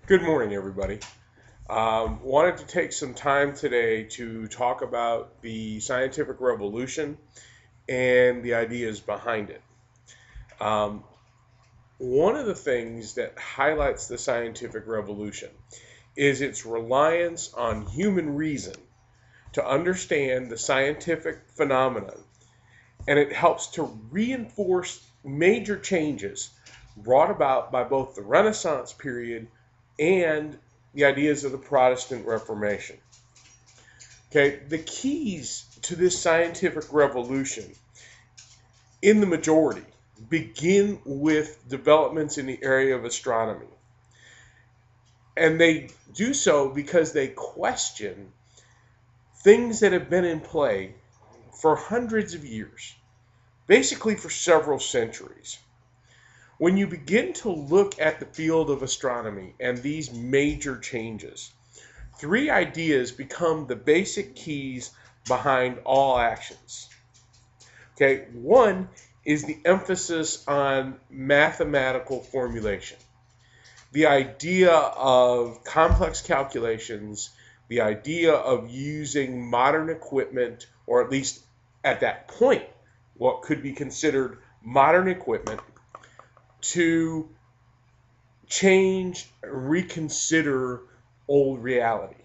Good morning, everybody. Wanted to take some time today to talk about the scientific revolution and the ideas behind it. Um, One of the things that highlights the scientific revolution is its reliance on human reason to understand the scientific phenomenon, and it helps to reinforce major changes brought about by both the Renaissance period and the ideas of the Protestant Reformation. Okay, the keys to this scientific revolution, in the majority, begin with developments in the area of astronomy. And they do so because they question things that have been in play for hundreds of years, basically for several centuries. When you begin to look at the field of astronomy and these major changes, three ideas become the basic keys behind all actions. Okay, one is the emphasis on mathematical formulation. The idea of complex calculations, the idea of using modern equipment, or at least at that point, what could be considered modern equipment, to change, reconsider old reality.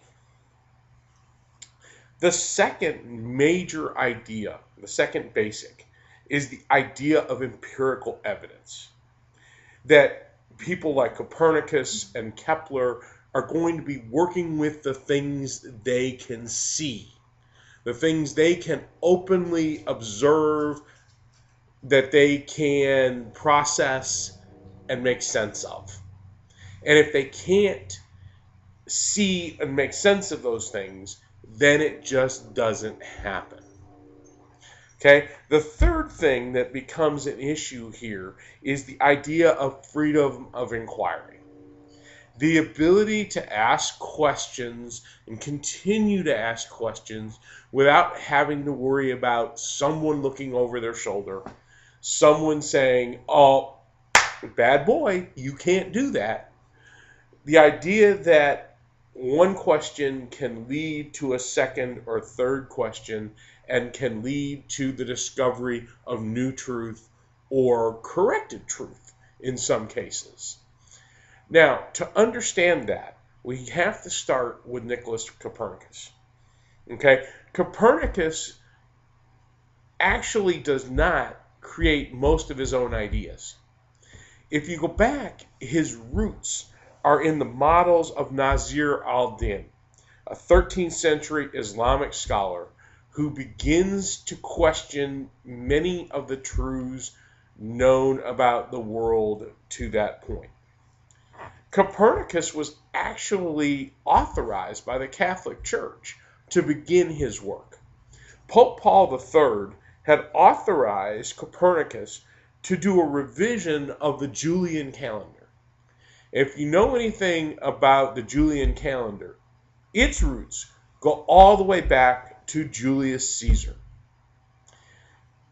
The second major idea, the second basic, is the idea of empirical evidence. That people like Copernicus and Kepler are going to be working with the things they can see, the things they can openly observe, that they can process and make sense of. And if they can't see and make sense of those things, then it just doesn't happen. Okay? The third thing that becomes an issue here is the idea of freedom of inquiry. The ability to ask questions and continue to ask questions without having to worry about someone looking over their shoulder, someone saying, "Oh, bad boy, you can't do that." The idea that one question can lead to a second or third question and can lead to the discovery of new truth or corrected truth in some cases. Now, to understand that, we have to start with Nicholas Copernicus. Okay? Copernicus actually does not create most of his own ideas. If you go back, his roots are in the models of Nasir al-Din, a 13th century Islamic scholar who begins to question many of the truths known about the world to that point. Copernicus was actually authorized by the Catholic Church to begin his work. Pope Paul III had authorized Copernicus to do a revision of the Julian calendar. If you know anything about the Julian calendar, its roots go all the way back to Julius Caesar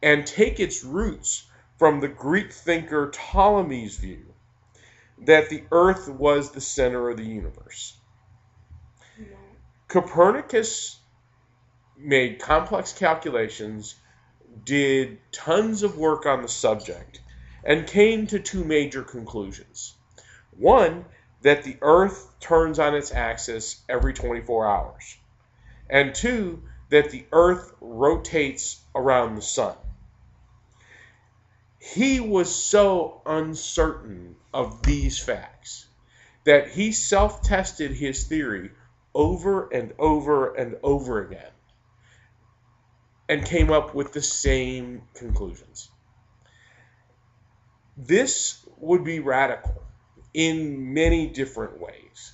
and take its roots from the Greek thinker Ptolemy's view that the earth was the center of the universe. Copernicus made complex calculations, did tons of work on the subject, and came to two major conclusions. One, that the earth turns on its axis every 24 hours. And two, that the earth rotates around the sun. He was so uncertain of these facts that he self-tested his theory over and over and over again and came up with the same conclusions. This would be radical in many different ways.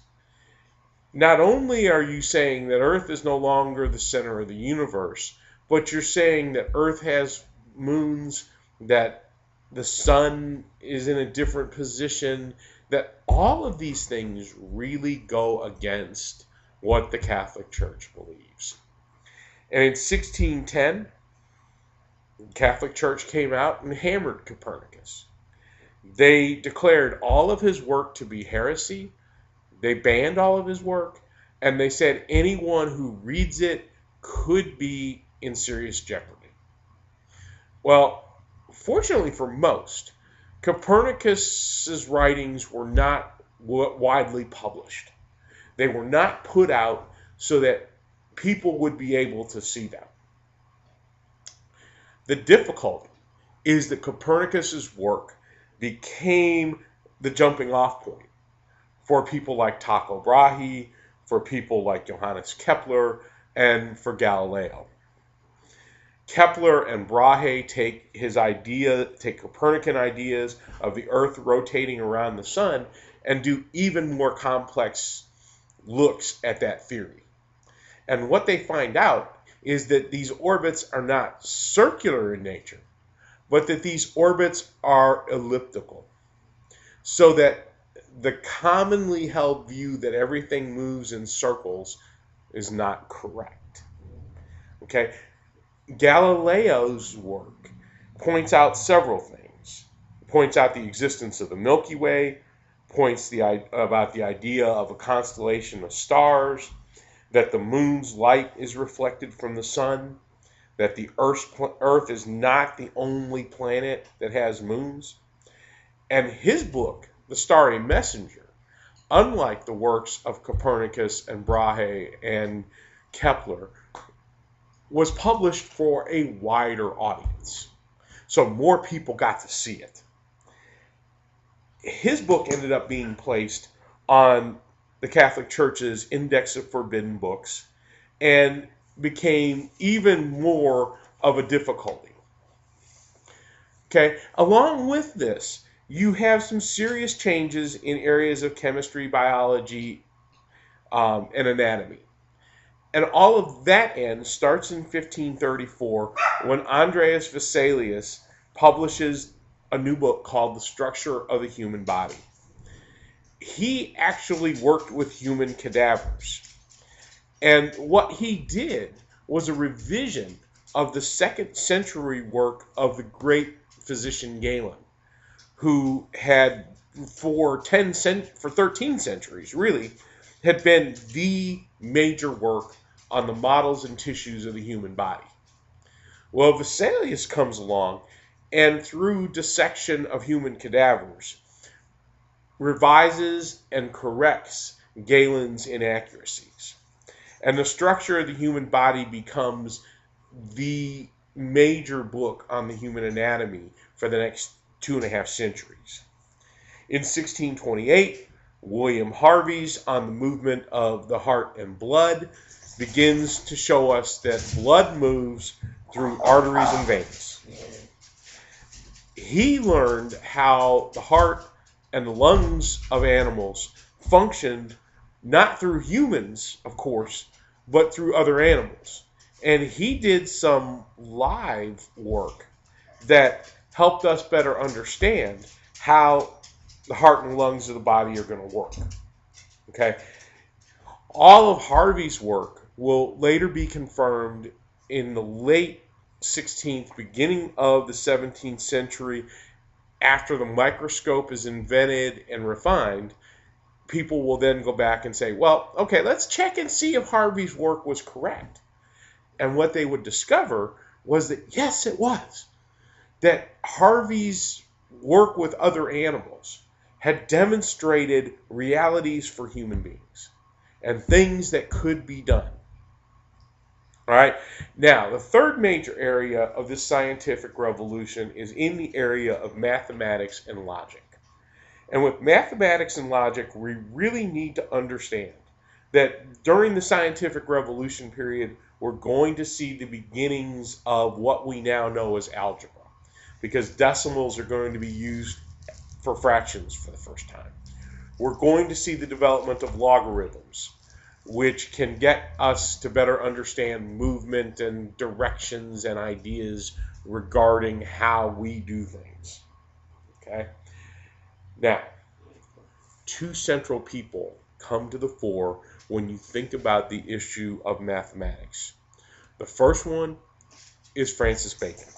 Not only are you saying that Earth is no longer the center of the universe, but you're saying that Earth has moons, that the sun is in a different position, that all of these things really go against what the Catholic Church believes. And in 1610, the Catholic Church came out and hammered Copernicus. They declared all of his work to be heresy. They banned all of his work, and they said anyone who reads it could be in serious jeopardy. Well, fortunately for most, Copernicus's writings were not widely published. They were not put out so that people would be able to see them. The difficulty is that Copernicus's work became the jumping off point for people like Tycho Brahe, for people like Johannes Kepler, and for Galileo. Kepler and Brahe take Copernican ideas of the Earth rotating around the sun and do even more complex looks at that theory. And what they find out is that these orbits are not circular in nature, but that these orbits are elliptical. So that the commonly held view that everything moves in circles is not correct. Okay? Galileo's work points out several things. It points out the existence of the Milky Way, points about the idea of a constellation of stars, that the moon's light is reflected from the sun, that the Earth is not the only planet that has moons. And his book, The Starry Messenger, unlike the works of Copernicus and Brahe and Kepler, was published for a wider audience. So more people got to see it. His book ended up being placed on the Catholic Church's Index of Forbidden Books and became even more of a difficulty. Okay, along with this, you have some serious changes in areas of chemistry, biology, and anatomy. And all of that end starts in 1534 when Andreas Vesalius publishes a new book called The Structure of the Human Body. He actually worked with human cadavers. And what he did was a revision of the 2nd century work of the great physician Galen, who had for 13 centuries really had been the major work on the models and tissues of the human body. Well, Vesalius comes along and through dissection of human cadavers revises and corrects Galen's inaccuracies. And the structure of the human body becomes the major book on the human anatomy for the next 2.5 centuries. In 1628, William Harvey's On the Movement of the Heart and Blood begins to show us that blood moves through arteries and veins. He learned how the heart and the lungs of animals functioned not through humans, of course, but through other animals. And he did some live work that helped us better understand how the heart and lungs of the body are going to work. Okay? All of Harvey's work will later be confirmed in the late 16th, beginning of the 17th century. After the microscope is invented and refined, people will then go back and say, well, okay, let's check and see if Harvey's work was correct. And what they would discover was that, yes, it was. That Harvey's work with other animals had demonstrated realities for human beings and things that could be done. All right. Now, the third major area of this scientific revolution is in the area of mathematics and logic. And with mathematics and logic, we really need to understand that during the scientific revolution period, we're going to see the beginnings of what we now know as algebra, because decimals are going to be used for fractions for the first time. We're going to see the development of logarithms, which can get us to better understand movement and directions and ideas regarding how we do things. Okay? Now, two central people come to the fore when you think about the issue of mathematics. The first one is Francis Bacon.